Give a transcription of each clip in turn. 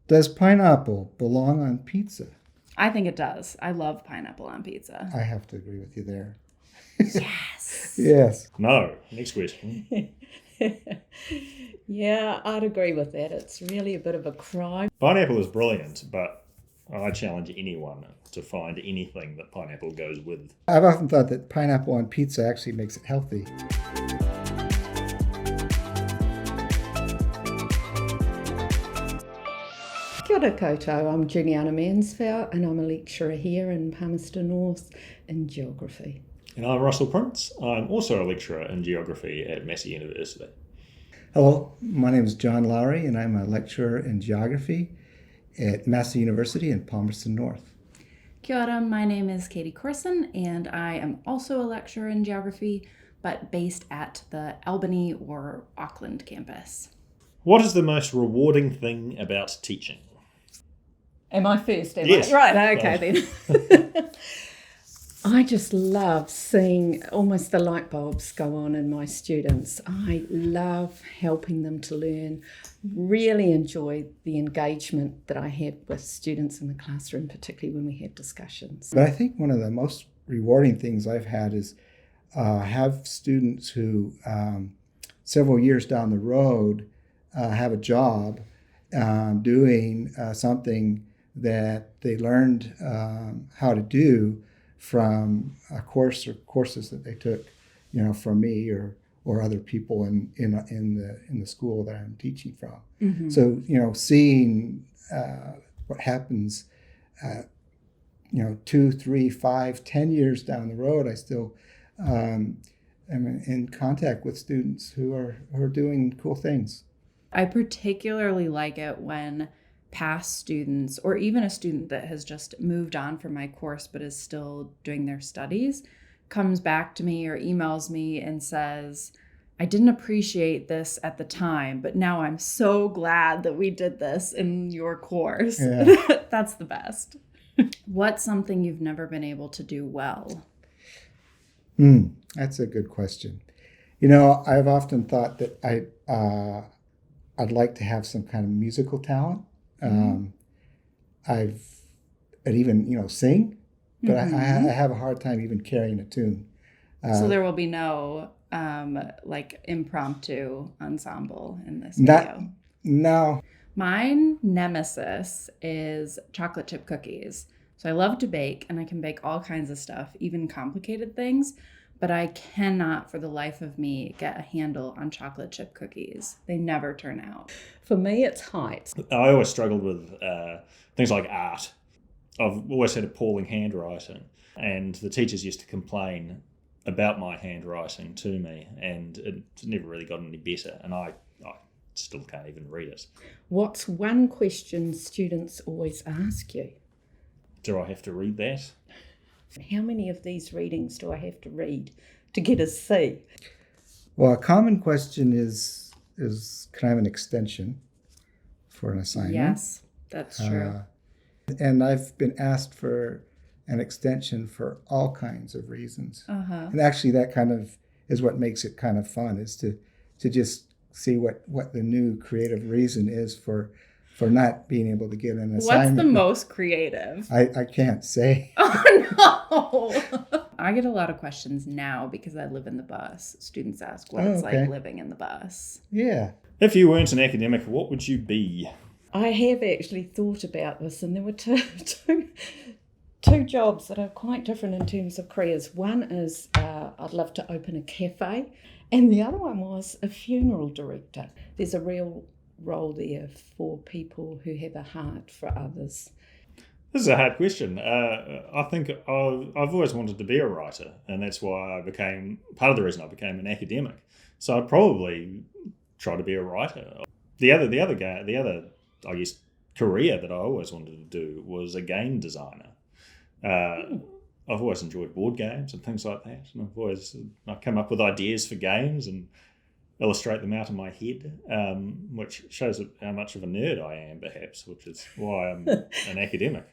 Does pineapple belong on pizza? I think it does. I love pineapple on pizza. I have to agree with you there. Yes. Yes. No. Next question. Yeah, I'd agree with that. It's really a bit of a crime. Pineapple is brilliant, but I challenge anyone to find anything that pineapple goes with. I've often thought that pineapple on pizza actually makes it healthy. Kia ora koutou, I'm Juliana Mansfeld and I'm a lecturer here in Palmerston North in geography. And I'm Russell Prince. I'm also a lecturer in geography at Massey University. Hello, my name is John Lowry and I'm a lecturer in geography at Massey University in Palmerston North. Kia ora, my name is Katie Corson, and I am also a lecturer in geography, but based at the Albany or Auckland campus. What is the most rewarding thing about teaching? Am I first? Yes. Right, okay then. I just love seeing almost the light bulbs go on in my students. I love helping them to learn, really enjoy the engagement that I have with students in the classroom, particularly when we have discussions. But I think one of the most rewarding things I've had is have students who several years down the road have a job doing something that they learned how to do from a course or courses that they took, from me or other people in the school that I'm teaching from. Mm-hmm. So seeing what happens, 2, 3, 5, 10 years down the road, I still am in contact with students who are doing cool things. I particularly like it when past students, or even a student that has just moved on from my course but is still doing their studies, comes back to me or emails me and says, I didn't appreciate this at the time, but now I'm so glad that we did this in your course. Yeah. That's the best. What's something you've never been able to do well? That's a good question. I've often thought that I'd like to have some kind of musical talent. I'd even, sing, but I have a hard time even carrying a tune. So there will be no impromptu ensemble in this video? No. My nemesis is chocolate chip cookies. So I love to bake, and I can bake all kinds of stuff, even complicated things, but I cannot for the life of me get a handle on chocolate chip cookies. They never turn out. For me, it's height. I always struggled with things like art. I've always had appalling handwriting, and the teachers used to complain about my handwriting to me, and it never really got any better, and I still can't even read it. What's one question students always ask you? Do I have to read that? How many of these readings do I have to read to get a C? Well, a common question is can I have an extension for an assignment? Yes, that's true. And I've been asked for an extension for all kinds of reasons. Uh-huh. And actually that kind of is what makes it kind of fun, is to just see what the new creative reason is for not being able to get an assignment. What's the most creative? I can't say. Oh, no. I get a lot of questions now because I live in the bus. Students ask what it's like living in the bus. Yeah. If you weren't an academic, what would you be? I have actually thought about this, and there were two jobs that are quite different in terms of careers. One is I'd love to open a cafe, and the other one was a funeral director. There's a real role there for people who have a heart for others. This is a hard question. I think I've always wanted to be a writer, and that's why part of the reason I became an academic. So I'd probably try to be a writer. The other I guess career that I always wanted to do was a game designer. I've always enjoyed board games and things like that, and I come up with ideas for games and illustrate them out in my head, which shows how much of a nerd I am, perhaps, which is why I'm an academic.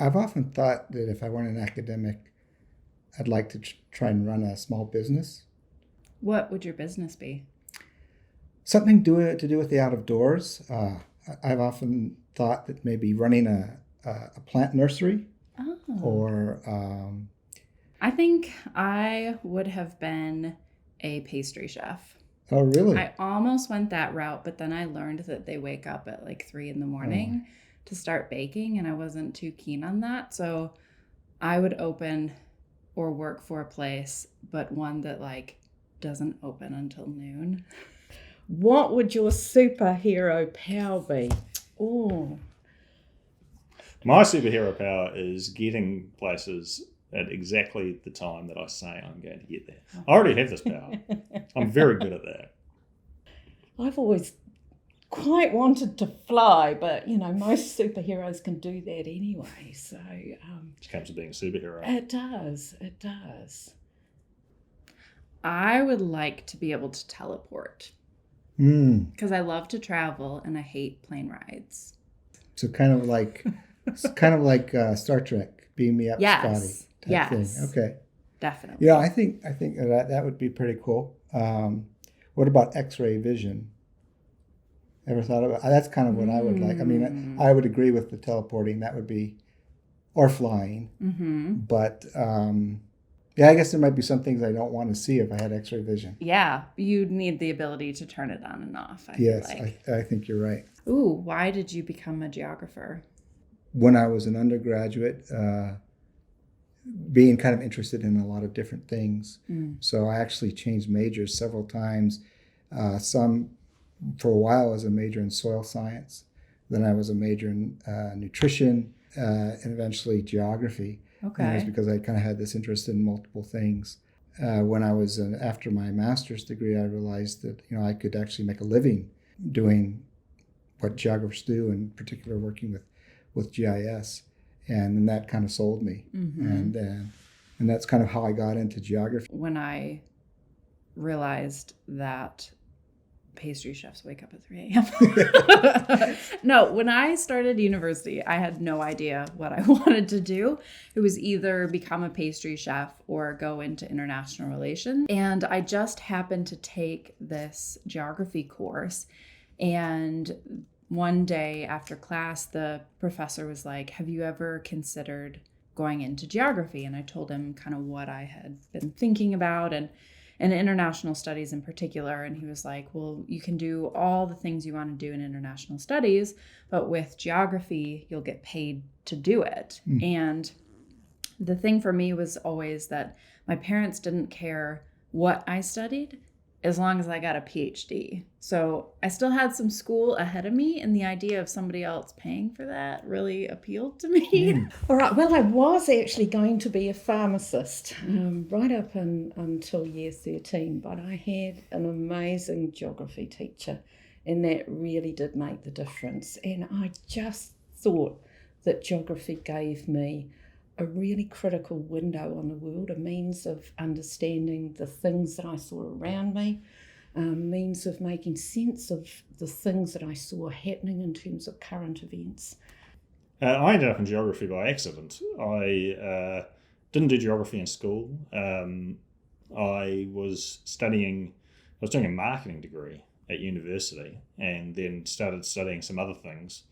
I've often thought that if I weren't an academic, I'd like to try and run a small business. What would your business be? Something to do with the out of doors. I've often thought that maybe running a plant nursery Oh. or I think I would have been a pastry chef. oh, really? I almost went that route, but then I learned that they wake up at like 3 a.m. to start baking, and I wasn't too keen on that. So I would open or work for a place, but one that like doesn't open until noon. What would your superhero power be? Oh, My superhero power is getting places at exactly the time that I say I'm going to get there. I already have this power. I'm very good at that. I've always quite wanted to fly, but most superheroes can do that anyway. So It comes to being a superhero. it does. It does. I would like to be able to teleport Mm. because I love to travel and I hate plane rides. So kind of like Star Trek, beam me up, Yes. Scotty. Type Yes. thing. Okay. Definitely. Yeah, I think that would be pretty cool. What about X-ray vision? Ever thought about that's kind of what I would like. I mean, I would agree with the teleporting. That would be, or flying. Mm-hmm. But yeah, I guess there might be some things I don't want to see if I had X-ray vision. Yeah, you'd need the ability to turn it on and off. I Yes, feel like. I think you're right. Ooh, why did you become a geographer? When I was an undergraduate, being kind of interested in a lot of different things. So I actually changed majors several times. Some, for a while, I was a major in soil science. Then I was a major in nutrition and eventually geography. And it was Okay. because I kind of had this interest in multiple things. When I was after my master's degree, I realized that I could actually make a living doing what geographers do, in particular working with GIS. And then that kind of sold me, and that's kind of how I got into geography. When I realized that pastry chefs wake up at 3 a.m. No, when I started university, I had no idea what I wanted to do. It was either become a pastry chef or go into international relations. And I just happened to take this geography course. And one day after class, the professor was like, have you ever considered going into geography? And I told him kind of what I had been thinking about and international studies in particular. And he was like, well, you can do all the things you want to do in international studies, but with geography, you'll get paid to do it. And the thing for me was always that my parents didn't care what I studied as long as I got a PhD. So I still had some school ahead of me, and the idea of somebody else paying for that really appealed to me. All right. Well, I was actually going to be a pharmacist right up until year 13, but I had an amazing geography teacher, and that really did make the difference. And I just thought that geography gave me a really critical window on the world, a means of understanding the things that I saw around me, means of making sense of the things that I saw happening in terms of current events. I ended up in geography by accident. I didn't do geography in school. I was doing a marketing degree at university, and then started studying some other things.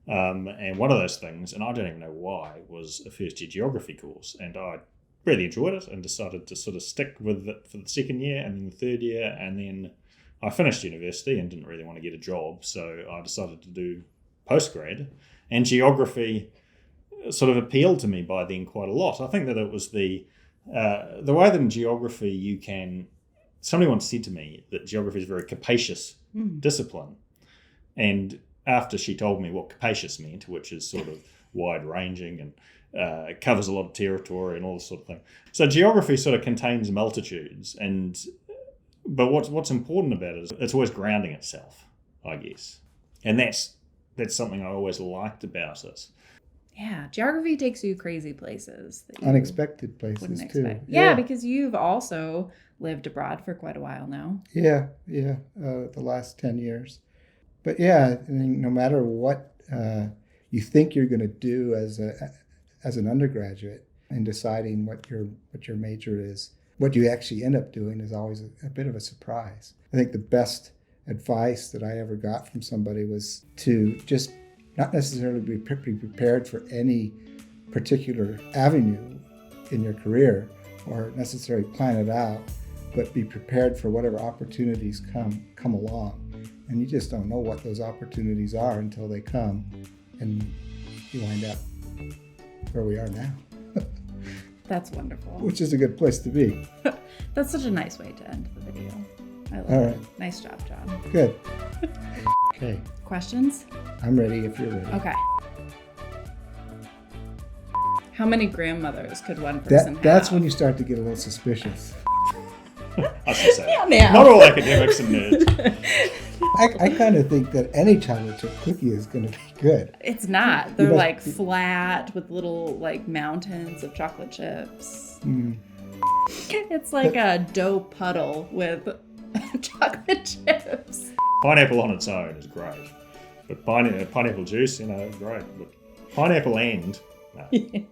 And one of those things, and I don't even know why, was a first year geography course. And I really enjoyed it and decided to sort of stick with it for the second year and then the third year. And then I finished university and didn't really want to get a job. So I decided to do postgrad. And geography sort of appealed to me by then quite a lot. I think that it was the way that in geography somebody once said to me that geography is a very capacious discipline. And after she told me what capacious meant, which is sort of wide-ranging and covers a lot of territory and all this sort of thing. So geography sort of contains multitudes, but what's important about it is it's always grounding itself, I guess. And that's something I always liked about it. Yeah, geography takes you crazy places. That you Unexpected places wouldn't too. expect. Yeah, because you've also lived abroad for quite a while now. Yeah, the last 10 years. But yeah, I mean, no matter what you think you're going to do as an undergraduate, and deciding what your major is, what you actually end up doing is always a bit of a surprise. I think the best advice that I ever got from somebody was to just not necessarily be prepared for any particular avenue in your career or necessarily plan it out, but be prepared for whatever opportunities come along. And you just don't know what those opportunities are until they come, and you wind up where we are now. That's wonderful. Which is a good place to be. That's such a nice way to end the video. I love All it. right. Nice job, John. Good. Okay, Questions? I'm ready if you're ready. Okay. How many grandmothers could one person have? That's when you start to get a little suspicious. I should say that. now. Not all academics and nerds. I kind of think that any chocolate chip cookie is going to be good. It's not. They're must like be- flat with little like mountains of chocolate chips. Mm. It's like a dough puddle with chocolate chips. Pineapple on its own is great. But pineapple juice, great. But pineapple and... No.